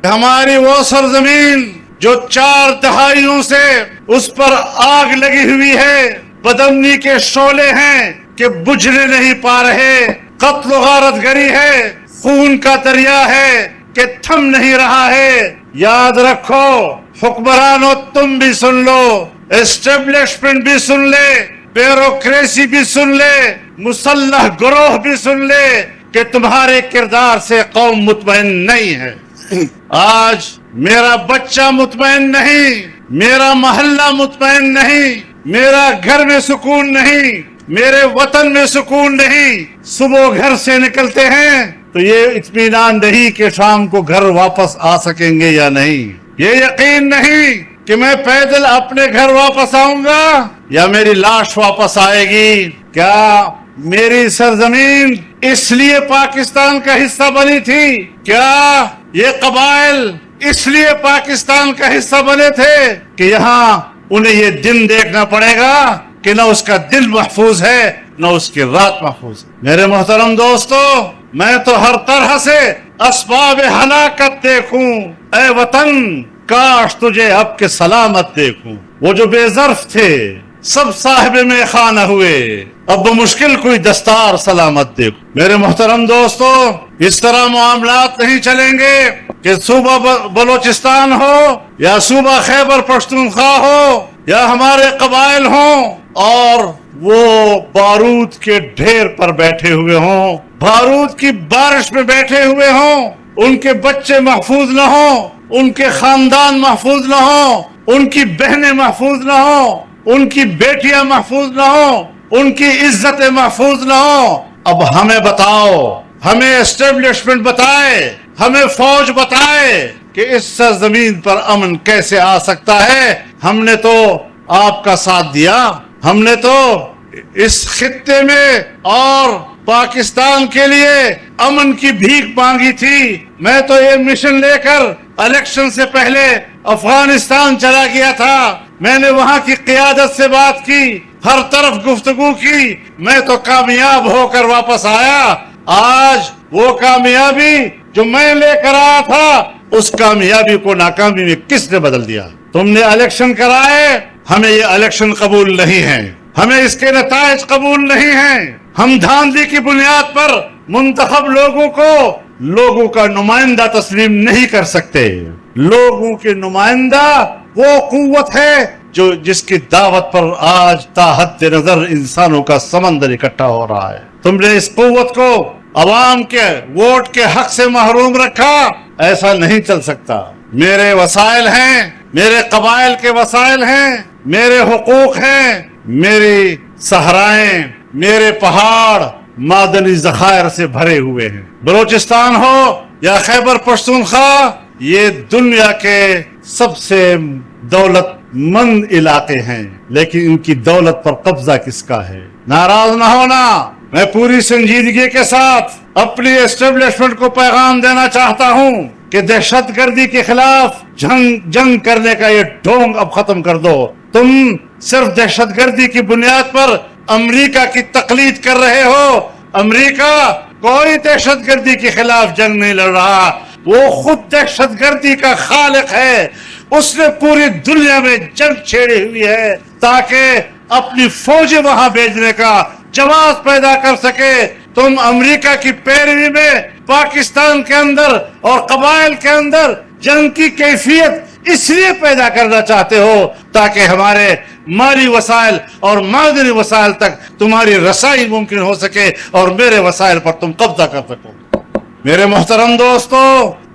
ہماری وہ سرزمین جو 4 دہائیوں سے اس پر آگ لگی ہوئی ہے، بدامنی کے شعلے ہیں کہ بجھنے نہیں پا رہے، قتل و غارت گری ہے، خون کا دریا ہے کہ تھم نہیں رہا ہے۔ یاد رکھو حکمرانوں، تم بھی سن لو، اسٹیبلشمنٹ بھی سن لے، بیوروکریسی بھی سن لے، مسلح گروہ بھی سن لے کہ تمہارے کردار سے قوم مطمئن نہیں ہے۔ آج میرا بچہ مطمئن نہیں، میرا محلہ مطمئن نہیں، میرا گھر میں سکون نہیں، میرے وطن میں سکون نہیں۔ صبح گھر سے نکلتے ہیں تو یہ اطمینان نہیں کہ شام کو گھر واپس آ سکیں گے یا نہیں، یہ یقین نہیں کہ میں پیدل اپنے گھر واپس آؤں گا یا میری لاش واپس آئے گی۔ کیا میری سرزمین اس لیے پاکستان کا حصہ بنی تھی؟ کیا یہ قبائل اس لیے پاکستان کا حصہ بنے تھے کہ یہاں انہیں یہ دن دیکھنا پڑے گا کہ نہ اس کا دل محفوظ ہے نہ اس کی رات محفوظ ہے؟ میرے محترم دوستو، میں تو ہر طرح سے اسباب ہلاکت دیکھوں، اے وطن کاش تجھے اب کے سلامت دیکھوں۔ وہ جو بے ظرف تھے سب صاحب میں خانہ ہوئے، اب بمشکل کوئی دستار سلامت دیکھو۔ میرے محترم دوستو، اس طرح معاملات نہیں چلیں گے کہ صوبہ بلوچستان ہو یا صوبہ خیبر پختونخوا ہو یا ہمارے قبائل ہوں اور وہ بارود کے ڈھیر پر بیٹھے ہوئے ہوں، بارود کی بارش میں بیٹھے ہوئے ہوں، ان کے بچے محفوظ نہ ہوں، ان کے خاندان محفوظ نہ ہوں، ان کی بہنیں محفوظ نہ ہوں، ان کی بیٹیاں محفوظ نہ ہوں، ان کی عزتیں محفوظ نہ ہوں۔ اب ہمیں بتاؤ، ہمیں اسٹیبلشمنٹ بتائے، ہمیں فوج بتائے کہ اس سرزمین پر امن کیسے آ سکتا ہے۔ ہم نے تو آپ کا ساتھ دیا، ہم نے تو اس خطے میں اور پاکستان کے لیے امن کی بھیک مانگی تھی۔ میں تو یہ مشن لے کر الیکشن سے پہلے افغانستان چلا گیا تھا، میں نے وہاں کی قیادت سے بات کی، ہر طرف گفتگو کی، میں تو کامیاب ہو کر واپس آیا۔ آج وہ کامیابی جو میں لے کر آیا تھا، اس کامیابی کو ناکامی میں کس نے بدل دیا؟ تم نے الیکشن کرائے، ہمیں یہ الیکشن قبول نہیں ہے، ہمیں اس کے نتائج قبول نہیں ہیں۔ ہم دھاندلی کی بنیاد پر منتخب لوگوں کا نمائندہ تسلیم نہیں کر سکتے۔ لوگوں کے نمائندہ وہ قوت ہے جس کی دعوت پر آج تا حد نظر انسانوں کا سمندر اکٹھا ہو رہا ہے۔ تم نے اس قوت کو عوام کے ووٹ کے حق سے محروم رکھا، ایسا نہیں چل سکتا۔ میرے وسائل ہیں، میرے قبائل کے وسائل ہیں، میرے حقوق ہیں، میری صحرائیں، میرے پہاڑ معدنی ذخائر سے بھرے ہوئے ہیں۔ بلوچستان ہو یا خیبر پختونخوا، یہ دنیا کے سب سے دولت مند علاقے ہیں، لیکن ان کی دولت پر قبضہ کس کا ہے؟ ناراض نہ ہونا، میں پوری سنجیدگی کے ساتھ اپنی اسٹیبلشمنٹ کو پیغام دینا چاہتا ہوں کہ دہشت گردی کے خلاف جنگ کرنے کا یہ ڈھونگ اب ختم کر دو۔ تم صرف دہشت گردی کی بنیاد پر امریکہ کی تقلید کر رہے ہو۔ امریکہ کوئی دہشت گردی کے خلاف جنگ نہیں لڑ رہا، وہ خود دہشت گردی کا خالق ہے۔ اس نے پوری دنیا میں جنگ چھیڑی ہوئی ہے تاکہ اپنی فوجیں وہاں بھیجنے کا جواز پیدا کر سکے۔ تم امریکہ کی پیروی میں پاکستان کے اندر اور قبائل کے اندر جنگ کی کیفیت اس لیے پیدا کرنا چاہتے ہو تاکہ ہمارے مالی وسائل اور معدنی وسائل تک تمہاری رسائی ممکن ہو سکے اور میرے وسائل پر تم قبضہ کر سکو۔ میرے محترم دوستو،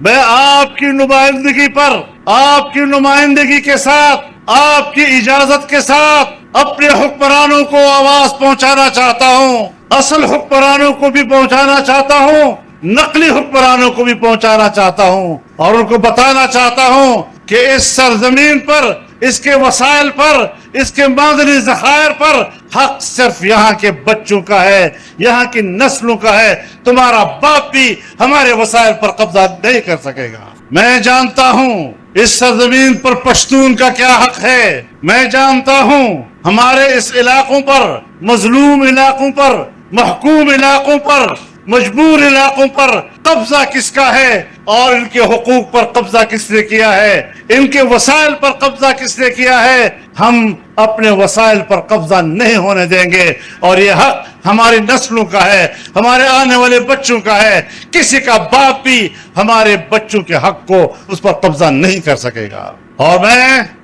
میں آپ کی نمائندگی پر، آپ کی نمائندگی کے ساتھ، آپ کی اجازت کے ساتھ اپنے حکمرانوں کو آواز پہنچانا چاہتا ہوں، اصل حکمرانوں کو بھی پہنچانا چاہتا ہوں، نقلی حکمرانوں کو بھی پہنچانا چاہتا ہوں اور ان کو بتانا چاہتا ہوں کہ اس سرزمین پر، اس کے وسائل پر، اس کے معدنی ذخائر پر حق صرف یہاں کے بچوں کا ہے، یہاں کی نسلوں کا ہے۔ تمہارا باپ بھی ہمارے وسائل پر قبضہ نہیں کر سکے گا۔ میں جانتا ہوں اس سرزمین پر پشتون کا کیا حق ہے، میں جانتا ہوں ہمارے اس علاقوں پر، مظلوم علاقوں پر، محکوم علاقوں پر مجبور علاقوں پر قبضہ کس کا ہے اور ان کے حقوق پر قبضہ کس نے کیا ہے, ان کے وسائل پر قبضہ کس نے کیا ہے. ہم اپنے وسائل پر قبضہ نہیں ہونے دیں گے, اور یہ حق ہماری نسلوں کا ہے, ہمارے آنے والے بچوں کا ہے. کسی کا باپ بھی ہمارے بچوں کے حق کو اس پر قبضہ نہیں کر سکے گا. اور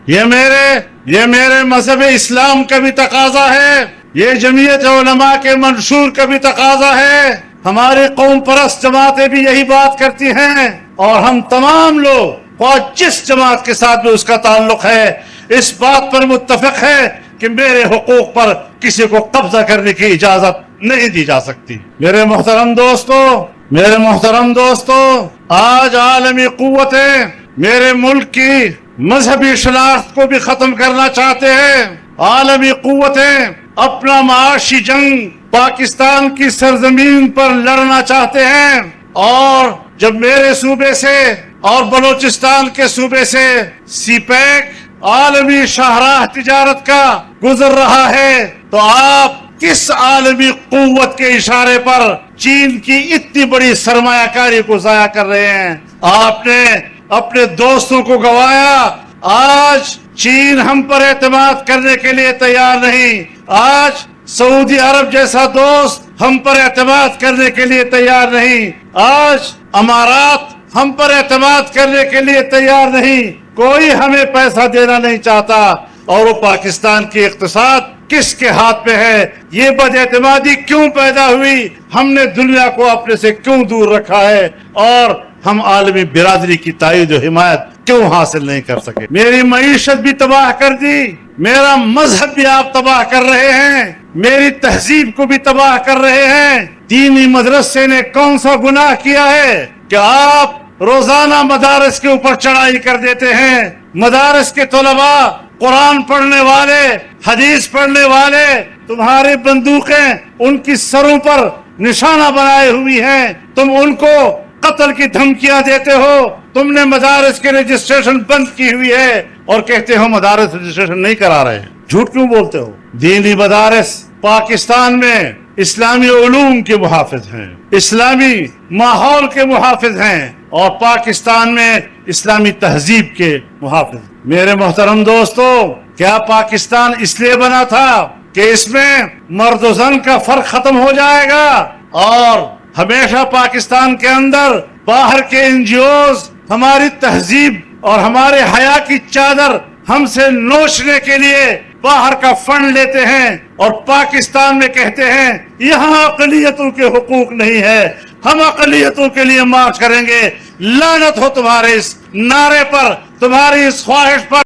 یہ میرے مذہب اسلام کا بھی تقاضا ہے, یہ جمعیت علماء کے منشور کا بھی تقاضا ہے. ہماری قوم پرست جماعتیں بھی یہی بات کرتی ہیں, اور ہم تمام لوگ اور جس جماعت کے ساتھ بھی اس کا تعلق ہے اس بات پر متفق ہے کہ میرے حقوق پر کسی کو قبضہ کرنے کی اجازت نہیں دی جا سکتی. میرے محترم دوستو, آج عالمی قوتیں میرے ملک کی مذہبی شناخت کو بھی ختم کرنا چاہتے ہیں. عالمی قوتیں اپنا معاشی جنگ پاکستان کی سرزمین پر لڑنا چاہتے ہیں, اور جب میرے صوبے سے اور بلوچستان کے صوبے سے سی پیک عالمی شاہراہ تجارت کا گزر رہا ہے, تو آپ کس عالمی قوت کے اشارے پر چین کی اتنی بڑی سرمایہ کاری کو ضائع کر رہے ہیں؟ آپ نے اپنے دوستوں کو گوایا. آج چین ہم پر اعتماد کرنے کے لیے تیار نہیں. آج سعودی عرب جیسا دوست ہم پر اعتماد کرنے کے لیے تیار نہیں. آج امارات ہم پر اعتماد کرنے کے لیے تیار نہیں. کوئی ہمیں پیسہ دینا نہیں چاہتا. اور وہ پاکستان کی اقتصاد کس کے ہاتھ میں ہے؟ یہ بد اعتمادی کیوں پیدا ہوئی؟ ہم نے دنیا کو اپنے سے کیوں دور رکھا ہے؟ اور ہم عالمی برادری کی تائید و حمایت کیوں حاصل نہیں کر سکے؟ میری معیشت بھی تباہ کر دی, میرا مذہب بھی آپ تباہ کر رہے ہیں, میری تہذیب کو بھی تباہ کر رہے ہیں. دینی مدرسے نے کون سا گناہ کیا ہے کہ آپ روزانہ مدارس کے اوپر چڑھائی کر دیتے ہیں؟ مدارس کے طلباء, قرآن پڑھنے والے, حدیث پڑھنے والے, تمہاری بندوقیں ان کی سروں پر نشانہ بنائے ہوئی ہیں. تم ان کو قتل کی دھمکیاں دیتے ہو. تم نے مدارس کے رجسٹریشن بند کی ہوئی ہے اور کہتے ہو مدارس رجسٹریشن نہیں کرا رہے. جھوٹ کیوں بولتے ہو؟ دینی مدارس پاکستان میں اسلامی علوم کے محافظ ہیں, اسلامی ماحول کے محافظ ہیں, اور پاکستان میں اسلامی تہذیب کے محافظ. میرے محترم دوستو, کیا پاکستان اس لیے بنا تھا کہ اس میں مرد و زن کا فرق ختم ہو جائے گا, اور ہمیشہ پاکستان کے اندر باہر کے این جی اوز ہماری تہذیب اور ہمارے حیا کی چادر ہم سے نوچنے کے لیے باہر کا فنڈ لیتے ہیں, اور پاکستان میں کہتے ہیں یہاں اقلیتوں کے حقوق نہیں ہے, ہم اقلیتوں کے لیے مارچ کریں گے. لعنت ہو تمہارے اس نعرے پر, تمہاری اس خواہش پر.